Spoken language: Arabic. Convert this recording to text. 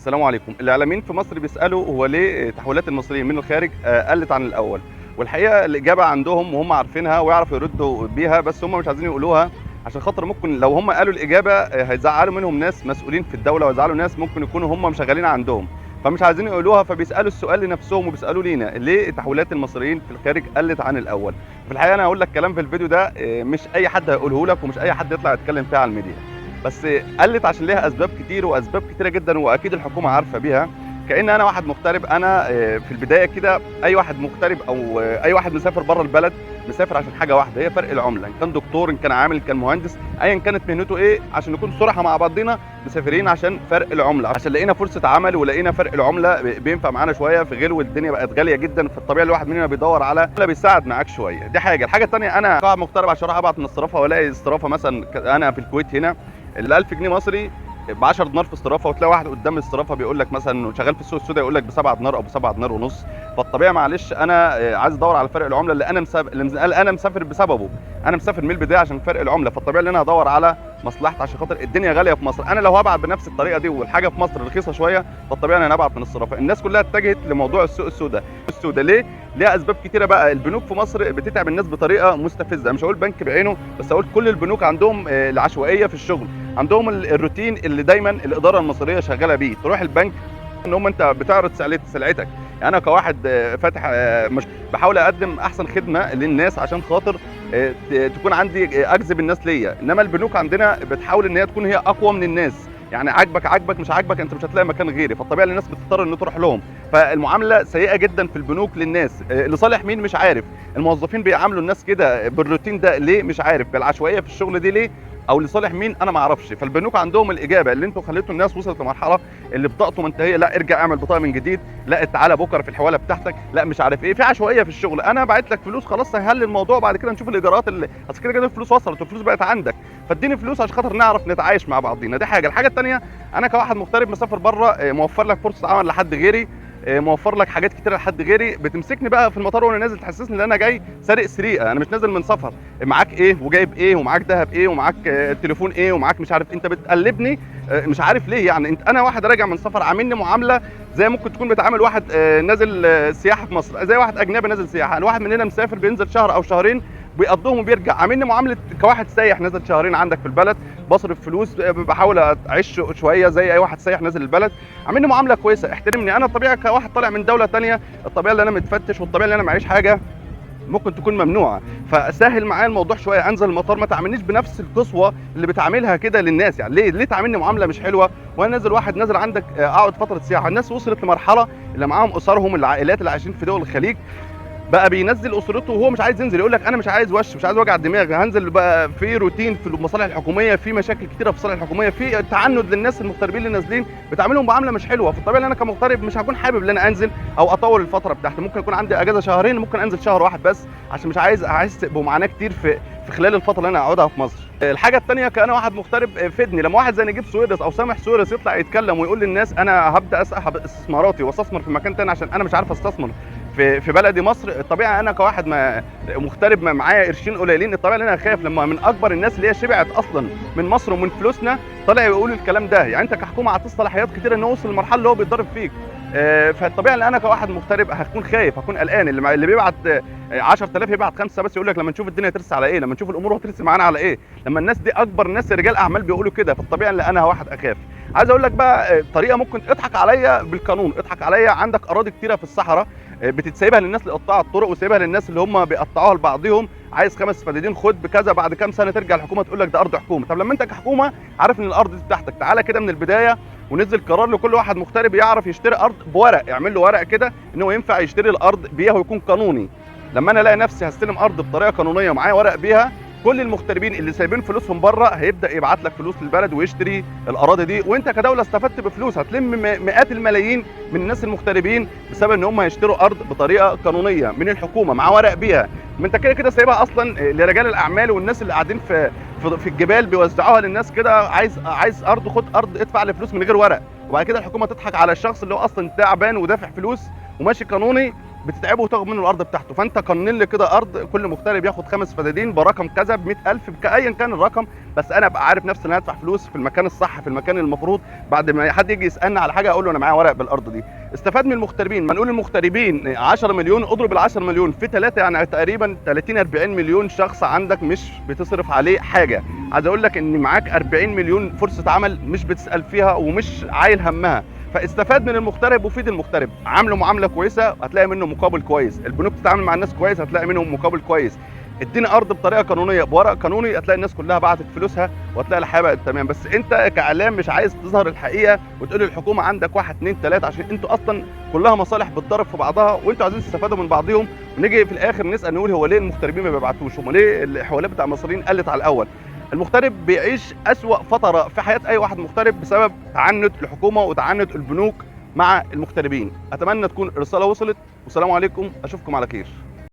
السلام عليكم. الإعلاميين في مصر بيسألوا هو ليه تحويلات المصريين من الخارج قلت عن الأول؟ والحقيقة الإجابة عندهم وهم عارفينها ويعرفوا يردوا بيها، بس هم مش عايزين يقولوها عشان خاطر ممكن لو هم قالوا الإجابة هيزعلوا منهم ناس مسؤولين في الدولة، ويزعلوا ناس ممكن يكونوا هم مشغلين عندهم، فمش عايزين يقولوها، فبيسألوا السؤال لنفسهم وبيسألوا لينا ليه تحويلات المصريين في الخارج قلت عن الأول؟ في الحقيقة أنا هقول لك كلام في الفيديو ده مش أي حد هيقوله لك ومش أي حد يطلع يتكلم فيها على الميديا. بس قلت عشان ليها اسباب كتير واسباب كتيره جدا، واكيد الحكومه عارفه بيها. كأن انا واحد مغترب، انا في البدايه كده اي واحد مغترب او اي واحد مسافر بره البلد مسافر عشان حاجه واحده، هي فرق العمله، ان كان دكتور ان كان عامل ان كان مهندس ايا كانت مهنته ايه، عشان نكون صراحه مع بعضنا مسافرين عشان فرق العمله، عشان لقينا فرصه عمل ولقينا فرق العمله بينفع معانا شويه في غلو الدنيا بقت غاليه جدا، فالطبيعي الواحد مننا بيدور على عمله بيساعد معاك شويه. دي حاجه. الحاجه الثانيه، انا قاعد مغترب عشان اروح ابعت من الصرافه والاقي الصرافه مثلا انا في الكويت هنا ال 1000 جنيه مصري ب 10 دينار في الصرافه، وتلاقي واحد قدام الصرافه بيقول لك مثلا شغال في السوق السوداء يقول لك ب 7 دينار او ب 7 دينار ونص. فالطبيعي معلش انا عايز ادور على فرق العمله اللي انا مسافر بسببه، انا مسافر من البدايه عشان فرق العمله، فالطبيعي ان انا هدور على مصلحتي عشان خاطر الدنيا غاليه في مصر. انا لو هبعت بنفس الطريقه دي والحاجه في مصر رخيصه شويه، فالطبيعي ان انا هبعت من الصرافه. الناس كلها اتجهت لموضوع السوق السوداء. ليه؟ ليها اسباب كتيره بقى. البنوك في مصر بتتعب الناس بطريقه مستفزه، مش هقول بنك بعينه بس هقول كل البنوك عندهم العشوائيه في الشغل، عندهم الروتين اللي دايما الاداره المصريه شغاله بيه. تروح البنك ان هم انت بتعرض سلعتك، يعني انا كواحد فاتح مش بحاول اقدم احسن خدمه للناس عشان خاطر تكون عندي اجذب الناس ليا، انما البنوك عندنا بتحاول ان هي تكون هي اقوى من الناس، يعني عاجبك مش عاجبك انت مش هتلاقي مكان غيري، فالطبيعي الناس بتضطر ان تروح لهم. فالمعامله سيئه جدا في البنوك للناس، لصالح مين مش عارف. الموظفين بيعاملوا الناس كده بالروتين ده ليه مش عارف، بالعشوائيه في الشغل دي ليه، او لصالح مين انا ما اعرفش. فالبنوك عندهم الاجابه اللي انتوا خليتوا الناس وصلت لمرحله اللي بطاقته منتهيه، لا ارجع اعمل بطاقه من جديد، لا تعالى بكره في الحواله بتاعتك، لا مش عارف ايه، في عشوائيه في الشغل. انا باعت لك فلوس خلاص سهل الموضوع، بعد كده نشوف الاجراءات اللي اصل كده الفلوس وصلت والفلوس بقت عندك، فاديني فلوس عشان خاطر نعرف نتعايش مع بعضينا. دي حاجه. الحاجه الثانيه، انا كواحد مغترب مسافر بره موفر لك فرصه عمل لحد غيري، موفر لك حاجات كتيره لحد غيري، بتمسكني بقى في المطار وانا نازل تحسسني ان انا جاي سارق سرقه، انا مش نازل من سفر. معاك ايه وجايب ايه ومعاك ذهب ايه ومعاك تليفون ايه ومعاك مش عارف، انت بتقلبني مش عارف ليه. يعني انا واحد راجع من سفر عاملني معامله زي ممكن تكون بتعامل واحد نازل سياحه في مصر، زي واحد اجنبي نازل سياحه. انا واحد مننا مسافر بينزل شهر او شهرين بيقضوهم وبيرجع، عاملني معامله كواحد سايح نازل شهرين عندك في البلد، بصرف فلوس بحاول اعيش شويه زي اي واحد سايح نازل البلد، عاملني معامله كويسه، احترمني. انا الطبيعي كواحد طالع من دوله ثانيه، الطبيعي اللي انا متفتش والطبيعي اللي انا معيش حاجه ممكن تكون ممنوعه، فسهل معايا الموضوع شويه. انزل المطار ما تعاملنيش بنفس القسوه اللي بتعاملها كده للناس، يعني ليه تعاملني معامله مش حلوه وانا نازل واحد نازل عندك اقعد فتره سياحه. الناس وصلت لمرحله اللي معاهم اسرهم، العائلات اللي عايشين في دول الخليج بقى بينزل اسرته وهو مش عايز ينزل، يقول لك انا مش عايز مش عايز وجع الدماغ، هنزل بقى في روتين في المصالح الحكوميه، في مشاكل كتيره في المصالح الحكوميه، في تعنت للناس المغتربين اللي نازلين بتعاملهم معامله مش حلوه. فالطبيعي ان انا كمغترب مش هكون حابب ان انا انزل او اطول الفتره بتاعتي، ممكن يكون عندي اجازه شهرين ممكن انزل شهر واحد بس، عشان مش عايز احس بمعاناه كتير في خلال الفتره اللي انا هقعدها في مصر. الحاجه الثانيه، كأنا واحد مغترب فدني لما واحد زي نجيب سويرس او سامح سويرس يطلع يتكلم ويقول للناس انا هبدا اسحب استثماراتي واستثمر في مكان ثاني عشان انا مش عارف استثمر في بلدي مصر. الطبيعي انا كواحد مغترب معايا قرشين قليلين، الطبيعي ان انا اخاف لما من اكبر الناس اللي هي شبعت اصلا من مصر ومن فلوسنا طلع يقولوا الكلام ده. يعني انت كحكومه عطيت صلاحيات كتير ان هو وصل للمرحله اللي هو بيتضرب فيك، فالطبيعي ان انا كواحد مغترب هكون خايف، هكون قلقان. اللي بيبعت 10,000 يبعت 5 بس، يقول لك لما نشوف الدنيا ترسى على ايه، لما نشوف الامور هترسى معانا على ايه، لما الناس دي اكبر الناس رجال اعمال بيقولوا كده، فالطبيعي ان انا واحد اخاف. عايز اقول لك بقى طريقه ممكن اضحك عليا بالقانون، اضحك عليا. عندك اراضي كتيره في الصحراء بتتسيبها للناس لقطاع الطرق وسايبها للناس اللي هم بيقطعوها لبعضهم، عايز 5 فدادين خد بكذا، بعد كام سنه ترجع الحكومه تقول لك ده ارض حكومه. طب لما انت كحكومه عارف ان الارض دي بتاعتك، تعالى كده من البدايه ونزل قرار لكل واحد مغترب يعرف يشتري ارض بورق، يعمل له ورق كده ان هو ينفع يشتري الارض بيها ويكون قانوني. لما انا الاقي نفسي هستلم ارض بطريقه قانونيه ومعايا ورق بيها، كل المغتربين اللي سايبين فلوسهم بره هيبدا يبعت لك فلوس للبلد ويشتري الاراضي دي، وانت كدوله استفدت بفلوس، هتلم مئات الملايين من الناس المغتربين بسبب ان هم يشتروا ارض بطريقه قانونيه من الحكومه مع ورق بيها. ما انت كده كده سايبها اصلا لرجال الاعمال والناس اللي قاعدين في الجبال بيوزعوها للناس كده، عايز ارض خد ارض ادفع لي فلوس من غير ورق، وبعد كده الحكومه تضحك على الشخص اللي هو اصلا تعبان ودافع فلوس وماشي قانوني بتتعبه وتاخد منه الارض بتاعته. فانت قنن لي كده ارض كل مغترب ياخد 5 فدادين برقم كذا ب 100000 ايا كان الرقم، بس انا ابقى عارف نفسي ان انا هدفع فلوس في المكان الصح في المكان المفروض. بعد ما حد يجي يسالني على حاجه اقول له انا معايا ورق بالارض دي. استفاد من المغتربين، ما نقول المغتربين 10 مليون، اضرب ال 10 مليون في 3 يعني تقريبا 30 40 مليون شخص عندك مش بتصرف عليه حاجه. عايز اقول لك ان معاك 40 مليون فرصه عمل مش بتسال فيها ومش عايل همها. فاستفاد من المغترب وفيد المغترب، عامله معامله كويسه هتلاقي منه مقابل كويس، البنوك تتعامل مع الناس كويس هتلاقي منهم مقابل كويس، اديني ارض بطريقه قانونيه بورق قانوني هتلاقي الناس كلها بعتت فلوسها وهتلاقي الحياه بقت تمام. بس انت كاعلام مش عايز تظهر الحقيقه وتقول للحكومه عندك 1 2 3 عشان انتوا اصلا كلها مصالح بتضرب في بعضها وانتوا عايزين تستفادوا من بعضهم، ونيجي في الاخر نسال نقول هو ليه المغتربين ما بيبعتوش؟ هم ليه الحوالات بتاع المصريين قلت على الاول؟ المغترب بيعيش اسوأ فتره في حياه اي واحد مغترب بسبب تعنت الحكومه وتعنت البنوك مع المغتربين. اتمنى تكون الرساله وصلت، والسلام عليكم، اشوفكم على خير.